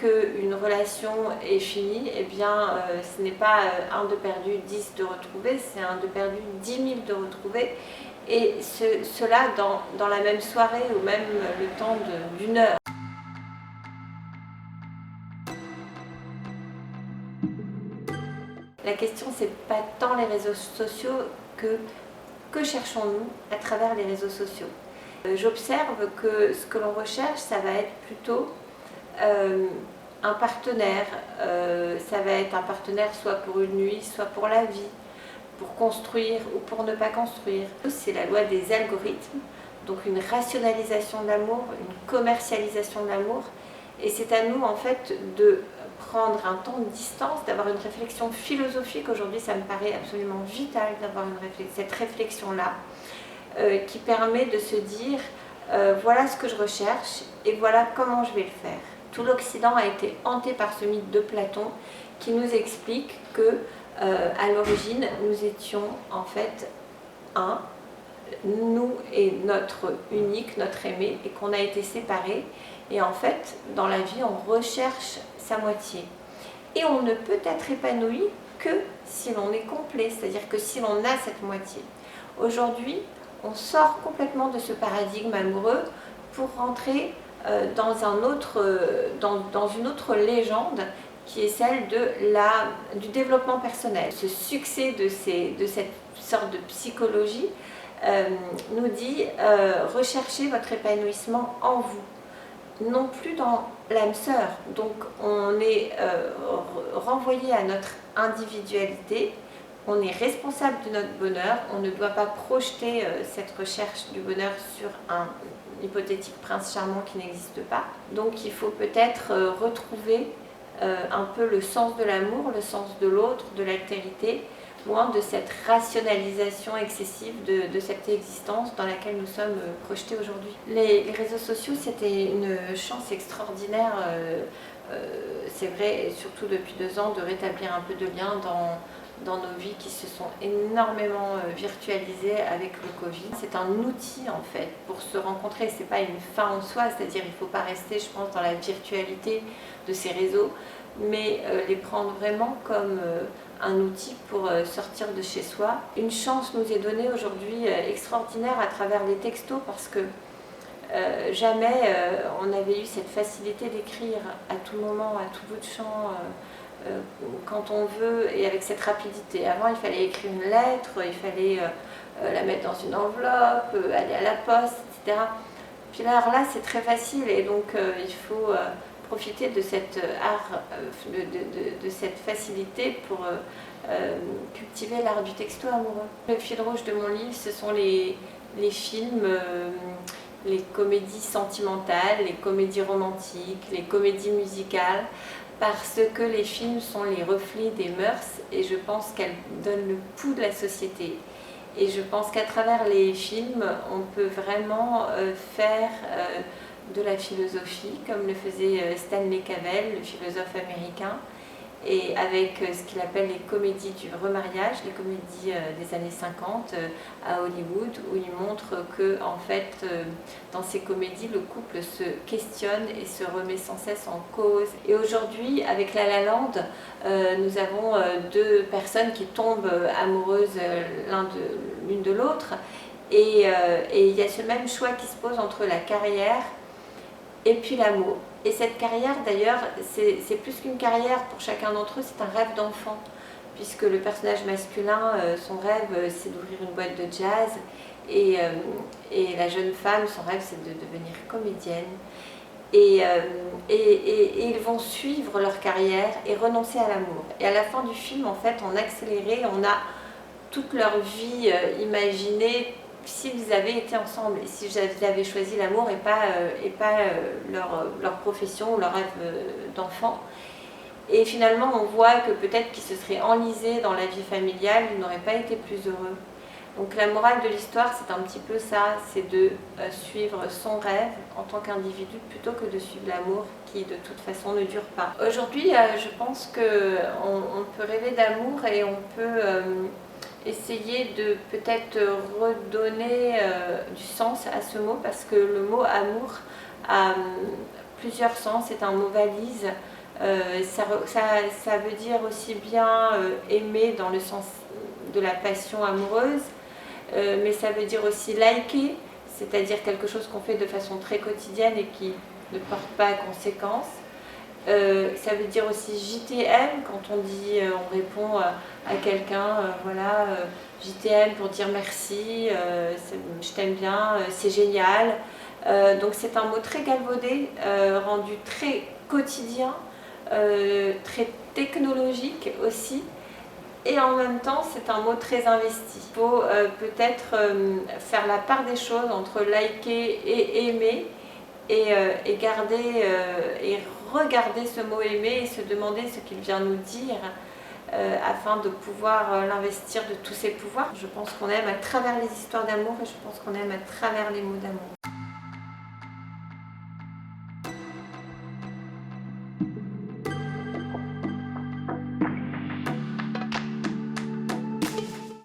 qu'une relation est finie, eh bien, ce n'est pas un de perdu, 10 de retrouvé, c'est un de perdu, 10 000 de retrouvé. Et cela dans la même soirée ou même le temps d'une heure. La question, c'est pas tant les réseaux sociaux que cherchons-nous à travers les réseaux sociaux. J'observe que ce que l'on recherche, ça va être plutôt un partenaire. Ça va être un partenaire soit pour une nuit, soit pour la vie, pour construire ou pour ne pas construire. C'est la loi des algorithmes, donc une rationalisation de l'amour, une commercialisation de l'amour. Et c'est à nous en fait de prendre un temps de distance, d'avoir une réflexion philosophique. Aujourd'hui, ça me paraît absolument vital d'avoir cette réflexion-là qui permet de se dire voilà ce que je recherche et voilà comment je vais le faire. Tout l'Occident a été hanté par ce mythe de Platon qui nous explique que à l'origine, nous étions en fait un, nous et notre unique, notre aimé, et qu'on a été séparés. Et en fait, dans la vie, on recherche sa moitié. Et on ne peut être épanoui que si l'on est complet, c'est-à-dire que si l'on a cette moitié. Aujourd'hui, on sort complètement de ce paradigme amoureux pour rentrer dans une autre légende qui est celle du développement personnel. Ce succès de cette sorte de psychologie nous dit recherchez votre épanouissement en vous, non plus dans l'âme sœur. Donc on est renvoyé à notre individualité, on est responsable de notre bonheur, on ne doit pas projeter cette recherche du bonheur sur un hypothétique prince charmant qui n'existe pas. Donc il faut peut-être retrouver un peu le sens de l'amour, le sens de l'autre, de l'altérité, loin de cette rationalisation excessive de cette existence dans laquelle nous sommes projetés aujourd'hui. Les réseaux sociaux, c'était une chance extraordinaire, c'est vrai, et surtout depuis 2 ans, de rétablir un peu de lien dans nos vies qui se sont énormément virtualisées avec le Covid. C'est un outil en fait pour se rencontrer, c'est pas une fin en soi, c'est-à-dire il ne faut pas rester, je pense, dans la virtualité de ces réseaux, mais les prendre vraiment comme un outil pour sortir de chez soi. Une chance nous est donnée aujourd'hui extraordinaire à travers les textos parce que jamais on avait eu cette facilité d'écrire à tout moment, à tout bout de champ, quand on veut et avec cette rapidité. Avant, il fallait écrire une lettre, il fallait la mettre dans une enveloppe, aller à la poste, etc. Puis là, c'est très facile et donc il faut profiter de cet art, de cette facilité pour cultiver l'art du texto amoureux. Le fil rouge de mon livre, ce sont les films, les comédies sentimentales, les comédies romantiques, les comédies musicales, parce que les films sont les reflets des mœurs et je pense qu'elles donnent le pouls de la société. Et je pense qu'à travers les films, on peut vraiment faire de la philosophie, comme le faisait Stanley Cavell, le philosophe américain, et avec ce qu'il appelle les comédies du remariage, les comédies des années 50 à Hollywood, où il montre que en fait, dans ces comédies, le couple se questionne et se remet sans cesse en cause. Et aujourd'hui, avec La La Land, nous avons 2 personnes qui tombent amoureuses l'une de l'autre, et il y a ce même choix qui se pose entre la carrière et puis l'amour. Et cette carrière, d'ailleurs, c'est plus qu'une carrière pour chacun d'entre eux, c'est un rêve d'enfant, puisque le personnage masculin, son rêve, c'est d'ouvrir une boîte de jazz, et la jeune femme, son rêve, c'est de devenir comédienne. Et ils vont suivre leur carrière et renoncer à l'amour. Et à la fin du film, en fait, en accéléré, on a toute leur vie imaginée, s'ils avaient été ensemble, et s'ils avaient choisi l'amour et pas leur profession ou leur rêve d'enfant. Et finalement, on voit que peut-être qu'ils se seraient enlisés dans la vie familiale, ils n'auraient pas été plus heureux. Donc la morale de l'histoire, c'est un petit peu ça, c'est de suivre son rêve en tant qu'individu plutôt que de suivre l'amour qui de toute façon ne dure pas. Aujourd'hui, je pense qu'on peut rêver d'amour et on peut essayer de peut-être redonner du sens à ce mot, parce que le mot amour a plusieurs sens, c'est un mot valise. Ça veut dire aussi bien aimer dans le sens de la passion amoureuse, mais ça veut dire aussi liker, c'est-à-dire quelque chose qu'on fait de façon très quotidienne et qui ne porte pas à conséquence. Ça veut dire aussi JTM, quand on dit, on répond à quelqu'un, voilà, JTM pour dire merci, je t'aime bien, c'est génial. Donc c'est un mot très galvaudé, rendu très quotidien, très technologique aussi. Et en même temps, c'est un mot très investi. Il faut peut-être faire la part des choses entre liker et aimer et garder et regarder ce mot aimer et se demander ce qu'il vient nous dire afin de pouvoir l'investir de tous ses pouvoirs. Je pense qu'on aime à travers les histoires d'amour et je pense qu'on aime à travers les mots d'amour.